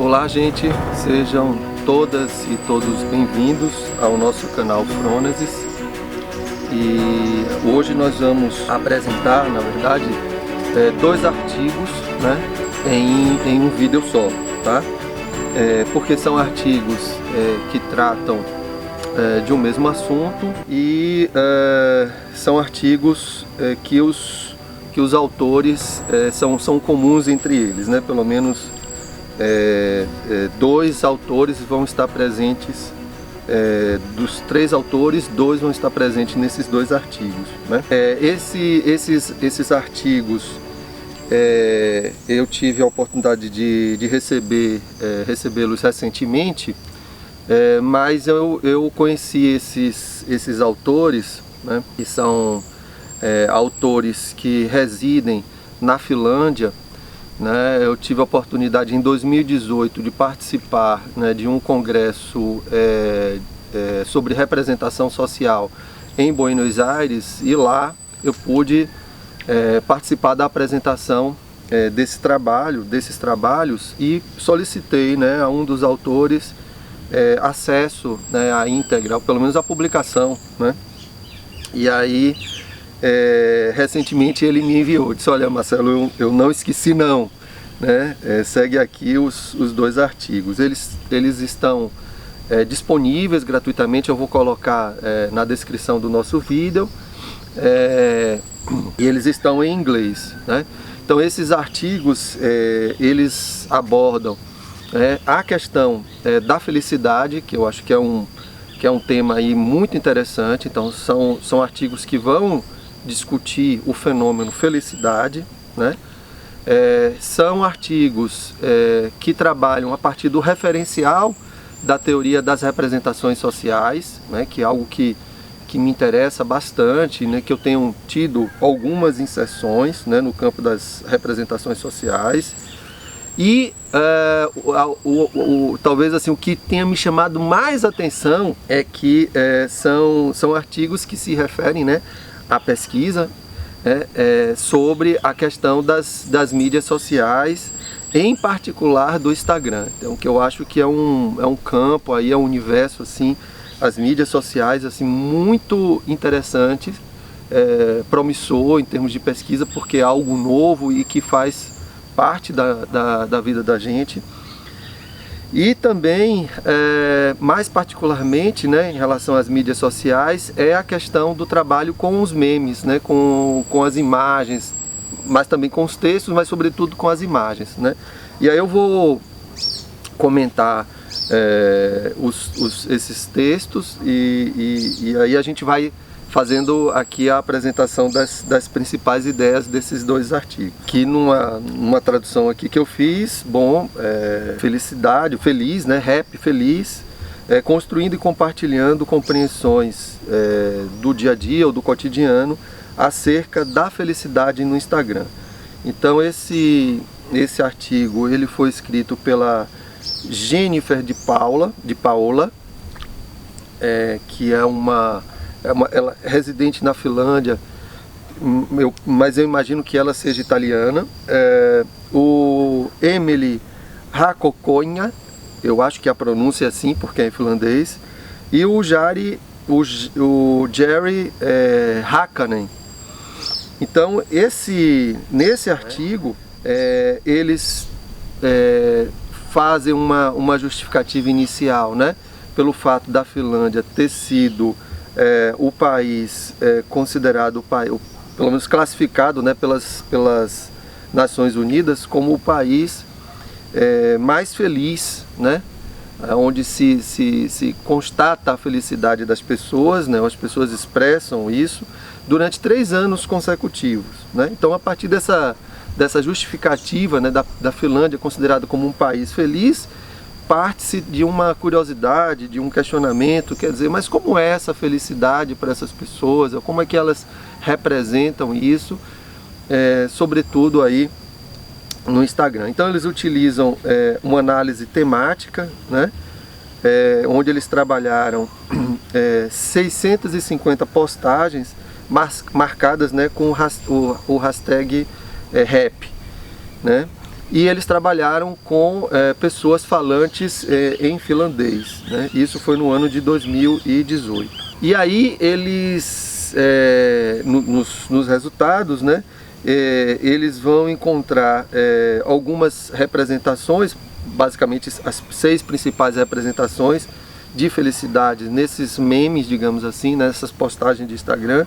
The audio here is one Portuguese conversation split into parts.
Olá, gente, sejam todas e todos bem-vindos ao nosso canal Frônesis. E hoje nós vamos apresentar, na verdade, dois artigos, né, em um vídeo só, tá? Porque são artigos que tratam de um mesmo assunto e são artigos que os autores são comuns entre eles, né? Pelo menos dois autores vão estar presentes, dos três autores, dois vão estar presentes nesses dois artigos, né? Esses artigos eu tive a oportunidade de recebê-los recentemente, mas eu conheci esses autores, né, que são autores que residem na Finlândia, né? Eu tive a oportunidade em 2018 de participar, né, de um congresso sobre representação social em Buenos Aires, e lá eu pude participar da apresentação desses trabalhos, e solicitei, né, a um dos autores acesso, né, à íntegra, ou pelo menos à publicação, né? E aí recentemente ele me enviou, disse: olha, Marcelo, eu não esqueci não, né? Segue aqui os dois artigos, eles estão disponíveis gratuitamente, eu vou colocar na descrição do nosso vídeo, e eles estão em inglês, né? Então esses artigos eles abordam a questão da felicidade, que eu acho que é um tema aí muito interessante. Então são artigos que vão discutir o fenômeno felicidade, né? São artigos que trabalham a partir do referencial da teoria das representações sociais, né? Que é algo que me interessa bastante, né? Que eu tenho tido algumas inserções, né, no campo das representações sociais. E talvez assim, o que tenha me chamado mais atenção é que são artigos que se referem, né, à pesquisa sobre a questão das mídias sociais, em particular do Instagram. Então, que eu acho que é um campo aí, é um universo assim, as mídias sociais, assim, muito interessante, promissor em termos de pesquisa, porque é algo novo e que faz parte da vida da gente. E também, mais particularmente, né, em relação às mídias sociais, é a questão do trabalho com os memes, né, com as imagens, mas também com os textos, mas sobretudo com as imagens, né? E aí eu vou comentar esses textos, e aí a gente vai fazendo aqui a apresentação das principais ideias desses dois artigos. Que numa tradução aqui que eu fiz, felicidade, feliz, né, rap feliz, construindo e compartilhando compreensões do dia a dia ou do cotidiano acerca da felicidade no Instagram. Então esse artigo ele foi escrito pela Jennifer de Paula, que ela é residente na Finlândia, mas eu imagino que ela seja italiana. O Emily Rakokonha, eu acho que a pronúncia é assim porque é em finlandês, e o Jerry Hakanen. Então nesse artigo eles fazem uma justificativa inicial, né, pelo fato da Finlândia ter sido o país considerado, pelo menos classificado, né, pelas Nações Unidas como o país mais feliz, né, onde se constata a felicidade das pessoas, né, as pessoas expressam isso durante 3 anos consecutivos, né? Então, a partir dessa justificativa, né, da Finlândia considerada como um país feliz, parte-se de uma curiosidade, de um questionamento, quer dizer, mas como é essa felicidade para essas pessoas, como é que elas representam isso, sobretudo aí no Instagram. Então eles utilizam uma análise temática, né, onde eles trabalharam 650 postagens marcadas, né, com o hashtag rap, né? e eles trabalharam com pessoas falantes em finlandês, né? Isso foi no ano de 2018. E aí eles, nos resultados, né, eles vão encontrar algumas representações, basicamente as 6 principais representações de felicidade nesses memes, digamos assim, nessas postagens de Instagram,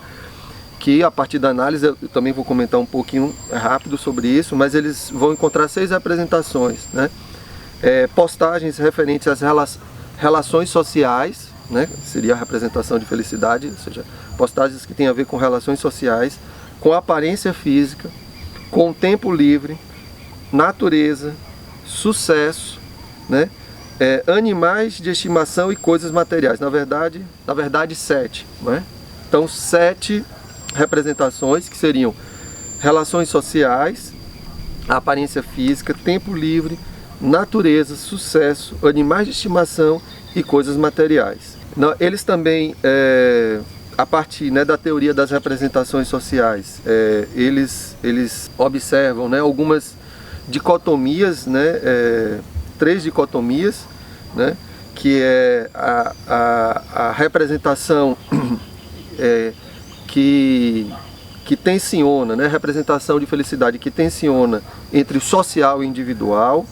que a partir da análise eu também vou comentar um pouquinho rápido sobre isso, mas eles vão encontrar 6 representações, né? Postagens referentes às relações sociais, né? Seria a representação de felicidade, ou seja, postagens que têm a ver com relações sociais, com aparência física, com tempo livre, natureza, sucesso, né? Animais de estimação e coisas materiais. Na verdade 7, né? Então 7 representações que seriam relações sociais, aparência física, tempo livre, natureza, sucesso, animais de estimação e coisas materiais. Eles também, a partir, né, da teoria das representações sociais, eles observam, né, algumas dicotomias, né, 3 dicotomias, né, que é a representação que tensiona, né, representação de felicidade que tensiona entre o social e o individual,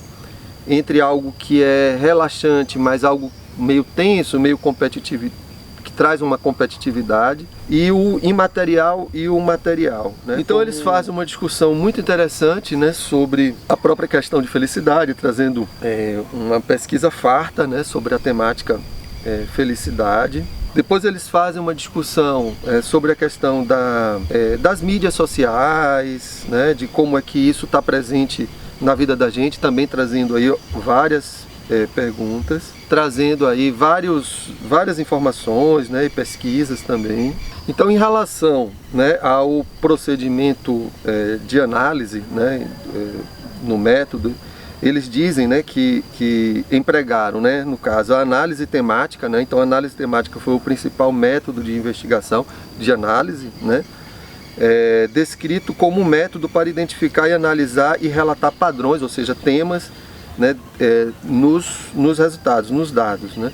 entre algo que é relaxante, mas algo meio tenso, meio competitivo, que traz uma competitividade, e o imaterial e o material, né? Então eles fazem uma discussão muito interessante, né, sobre a própria questão de felicidade, trazendo uma pesquisa farta, né, sobre a temática felicidade. Depois eles fazem uma discussão sobre a questão das mídias sociais, né, de como é que isso está presente na vida da gente, também trazendo aí várias perguntas, trazendo aí várias informações, né, e pesquisas também. Então, em relação, né, ao procedimento de análise, né, no método, eles dizem, né, que empregaram, né, no caso, a análise temática, né? Então a análise temática foi o principal método de investigação, de análise, né? Descrito como um método para identificar e analisar e relatar padrões, ou seja, temas, né, nos resultados, nos dados, né?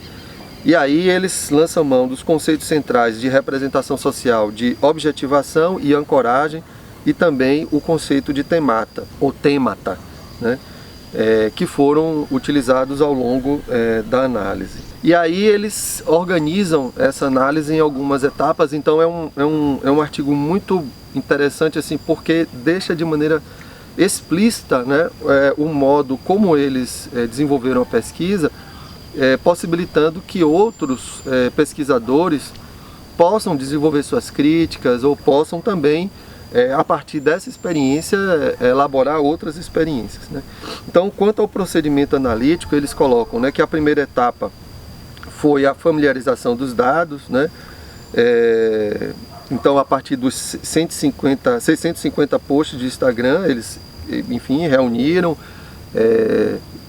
E aí eles lançam mão dos conceitos centrais de representação social, de objetivação e ancoragem, e também o conceito de temata, ou têmata, né? Que foram utilizados ao longo da análise. E aí eles organizam essa análise em algumas etapas, então é um artigo muito interessante, assim, porque deixa de maneira explícita, né, o modo como eles desenvolveram a pesquisa, possibilitando que outros pesquisadores possam desenvolver suas críticas ou possam também, a partir dessa experiência, elaborar outras experiências, né? Então, quanto ao procedimento analítico, eles colocam, né, que a primeira etapa foi a familiarização dos dados, né? Então, a partir dos 650 posts de Instagram, eles, enfim, reuniram,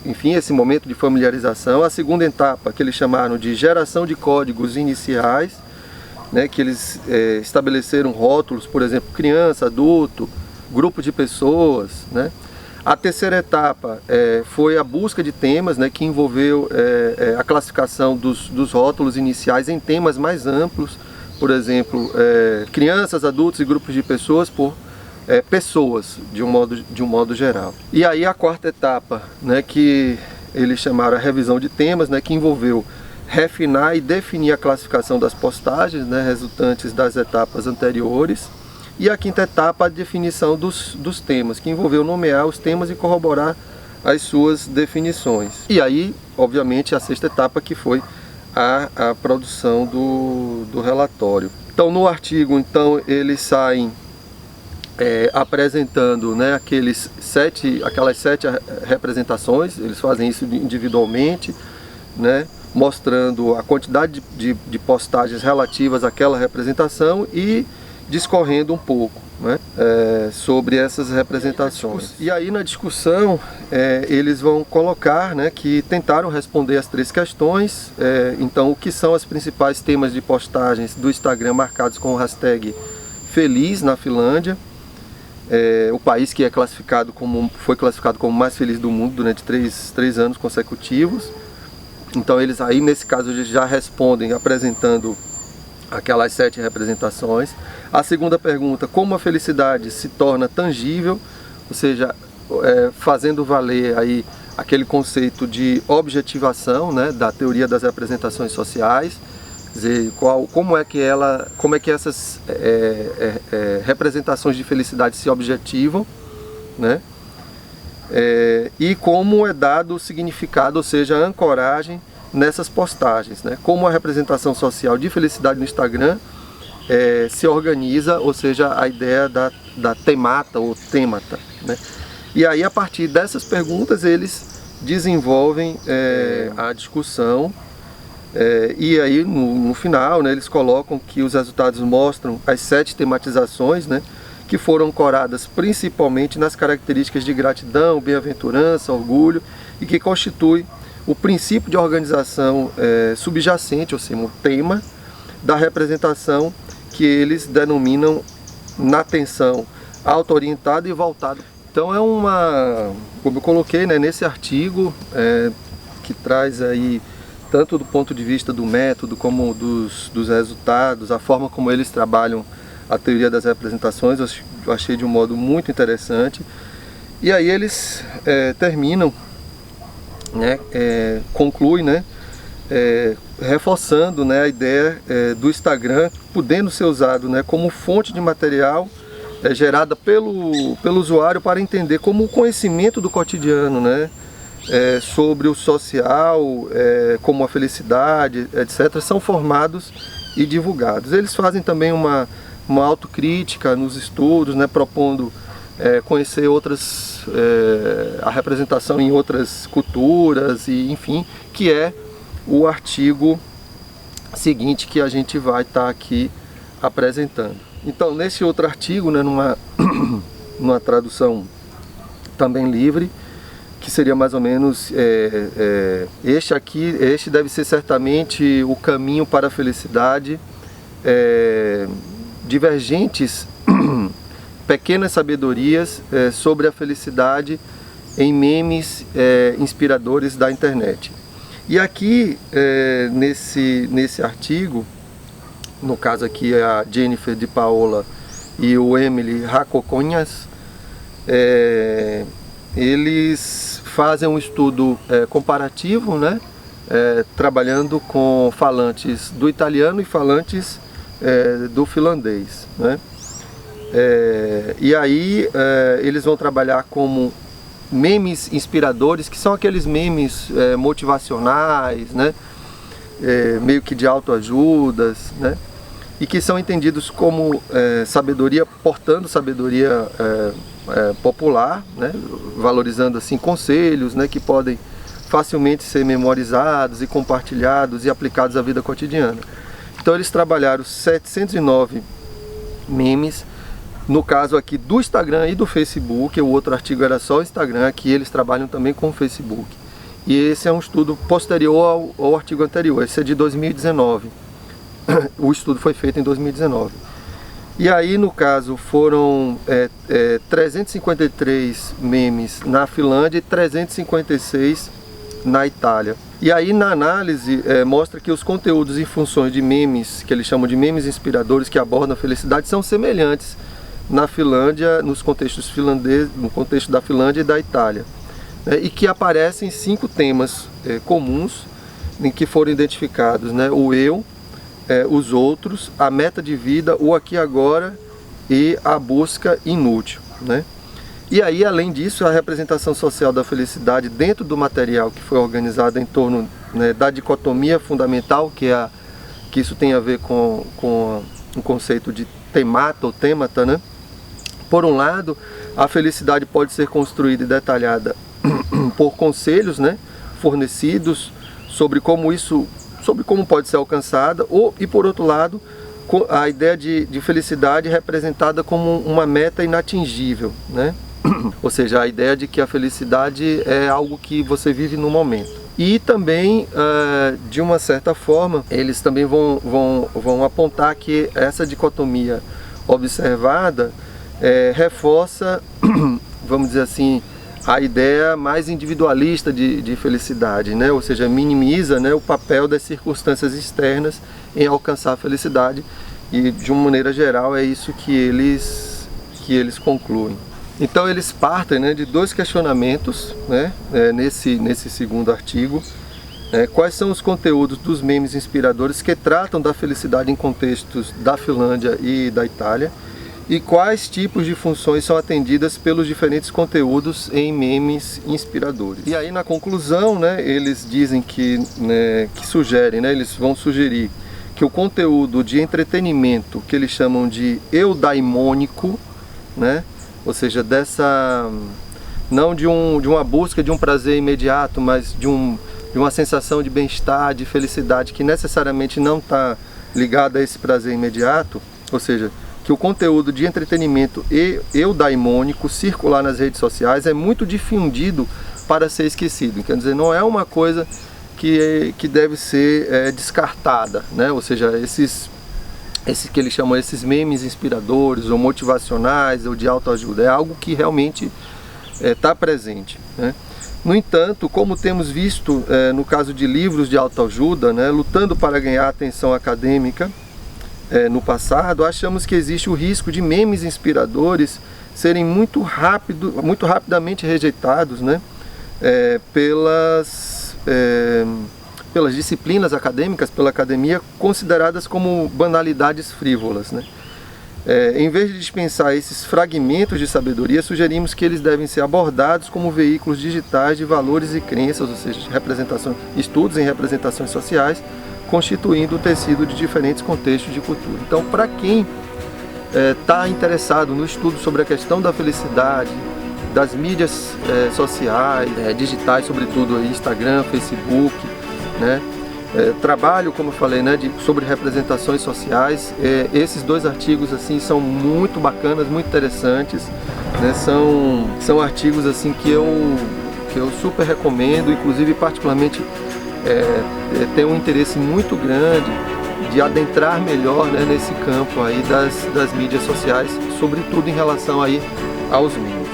enfim, esse momento de familiarização. A segunda etapa, que eles chamaram de geração de códigos iniciais, né, que eles estabeleceram rótulos, por exemplo, criança, adulto, grupo de pessoas, né? A terceira etapa foi a busca de temas, né, que envolveu a classificação dos rótulos iniciais em temas mais amplos, por exemplo, crianças, adultos e grupos de pessoas por pessoas, de um modo geral. E aí a quarta etapa, né, que eles chamaram a revisão de temas, né, que envolveu refinar e definir a classificação das postagens, né, resultantes das etapas anteriores. E a quinta etapa, a definição dos temas, que envolveu nomear os temas e corroborar as suas definições. E aí, obviamente, a sexta etapa, que foi a produção do relatório. Então, no artigo, então, eles saem apresentando, né, aquelas 7 representações, eles fazem isso individualmente, né, mostrando a quantidade de postagens relativas àquela representação e discorrendo um pouco, né, sobre essas representações. E aí na discussão eles vão colocar, né, que tentaram responder as 3 questões. Então, o que são os principais temas de postagens do Instagram marcados com o hashtag Feliz na Finlândia, o país que foi classificado como mais feliz do mundo durante três anos consecutivos. Então eles aí, nesse caso, eles já respondem apresentando aquelas 7 representações. A segunda pergunta, como a felicidade se torna tangível, ou seja, fazendo valer aí aquele conceito de objetivação, né, da teoria das representações sociais. Quer dizer, como é que essas representações de felicidade se objetivam, né? E como é dado o significado, ou seja, a ancoragem nessas postagens, né? Como a representação social de felicidade no Instagram se organiza, ou seja, a ideia da temata ou têmata, né? E aí, a partir dessas perguntas, eles desenvolvem a discussão. E aí no final, né, eles colocam que os resultados mostram as 7 tematizações, né, que foram ancoradas principalmente nas características de gratidão, bem-aventurança, orgulho, e que constitui o princípio de organização subjacente, ou seja, o tema da representação que eles denominam na atenção auto-orientada e voltada. Então como eu coloquei, né, nesse artigo que traz aí tanto do ponto de vista do método como dos resultados, a forma como eles trabalham a teoria das representações, eu achei de um modo muito interessante. E aí eles terminam, né, concluem, né, reforçando, né, a ideia do Instagram podendo ser usado, né, como fonte de material gerada pelo usuário para entender como o conhecimento do cotidiano, né, sobre o social, como a felicidade, etc., são formados e divulgados. Eles fazem também uma autocrítica nos estudos, né, propondo conhecer a representação em outras culturas, e enfim, que é o artigo seguinte que a gente vai estar aqui apresentando. Então, nesse outro artigo, né, numa tradução também livre, que seria mais ou menos este deve ser certamente o caminho para a felicidade, divergentes pequenas sabedorias sobre a felicidade em memes inspiradores da internet. E aqui nesse artigo, no caso aqui é a Jennifer de Paola e o Emily Racoconhas, eles fazem um estudo comparativo, né, trabalhando com falantes do italiano e falantes do finlandês, né? E aí eles vão trabalhar como memes inspiradores, que são aqueles memes motivacionais, né, meio que de autoajudas, né, e que são entendidos como sabedoria, portando sabedoria popular, né, valorizando assim conselhos, né, que podem facilmente ser memorizados e compartilhados e aplicados à vida cotidiana. Então eles trabalharam 709 memes, no caso aqui do Instagram e do Facebook. O outro artigo era só o Instagram, aqui eles trabalham também com o Facebook. E esse é um estudo posterior ao artigo anterior, esse é de 2019. O estudo foi feito em 2019. E aí, no caso, foram 353 memes na Finlândia e 356 na Itália. E aí, na análise, mostra que os conteúdos e funções de memes, que eles chamam de memes inspiradores, que abordam a felicidade, são semelhantes na Finlândia, no contexto da Finlândia e da Itália, né, e que aparecem 5 temas comuns em que foram identificados, né, o eu, os outros, a meta de vida, o aqui e agora e a busca inútil, né? E aí, além disso, a representação social da felicidade dentro do material que foi organizado em torno, né, da dicotomia fundamental, que isso tem a ver com o conceito de temata ou têmata, né? Por um lado, a felicidade pode ser construída e detalhada por conselhos, né, fornecidos sobre como pode ser alcançada, e por outro lado, a ideia de felicidade representada como uma meta inatingível, né? Ou seja, a ideia de que a felicidade é algo que você vive no momento. E também, de uma certa forma, eles também vão apontar que essa dicotomia observada reforça, vamos dizer assim, a ideia mais individualista de felicidade, né? Ou seja, minimiza, né, o papel das circunstâncias externas em alcançar a felicidade, e de uma maneira geral é isso que eles concluem. Então eles partem, né, de dois questionamentos, né, nesse segundo artigo. Quais são os conteúdos dos memes inspiradores que tratam da felicidade em contextos da Finlândia e da Itália, e quais tipos de funções são atendidas pelos diferentes conteúdos em memes inspiradores. E aí, na conclusão, né, eles dizem que sugerem, né, eles vão sugerir que o conteúdo de entretenimento, que eles chamam de eudaimônico, né, ou seja, não de uma busca de um prazer imediato, mas de uma sensação de bem-estar, de felicidade, que necessariamente não está ligada a esse prazer imediato, ou seja, que o conteúdo de entretenimento eudaimônico circular nas redes sociais é muito difundido para ser esquecido. Quer dizer, não é uma coisa que deve ser descartada, né? Ou seja, esses que eles chamam esses memes inspiradores ou motivacionais ou de autoajuda, é algo que realmente está presente, né? No entanto, como temos visto no caso de livros de autoajuda, né, lutando para ganhar atenção acadêmica no passado, achamos que existe o risco de memes inspiradores serem muito rapidamente rejeitados, né, pelas disciplinas acadêmicas, pela academia, consideradas como banalidades frívolas, né? Em vez de dispensar esses fragmentos de sabedoria, sugerimos que eles devem ser abordados como veículos digitais de valores e crenças, ou seja, estudos em representações sociais, constituindo o tecido de diferentes contextos de cultura. Então, para quem está interessado no estudo sobre a questão da felicidade, das mídias sociais, digitais, sobretudo aí, Instagram, Facebook, né? Trabalho, como eu falei, né, sobre representações sociais, esses dois artigos assim são muito bacanas, muito interessantes, né? São artigos assim que eu super recomendo, inclusive particularmente tenho um interesse muito grande de adentrar melhor, né, nesse campo aí das mídias sociais, sobretudo em relação aí aos memes.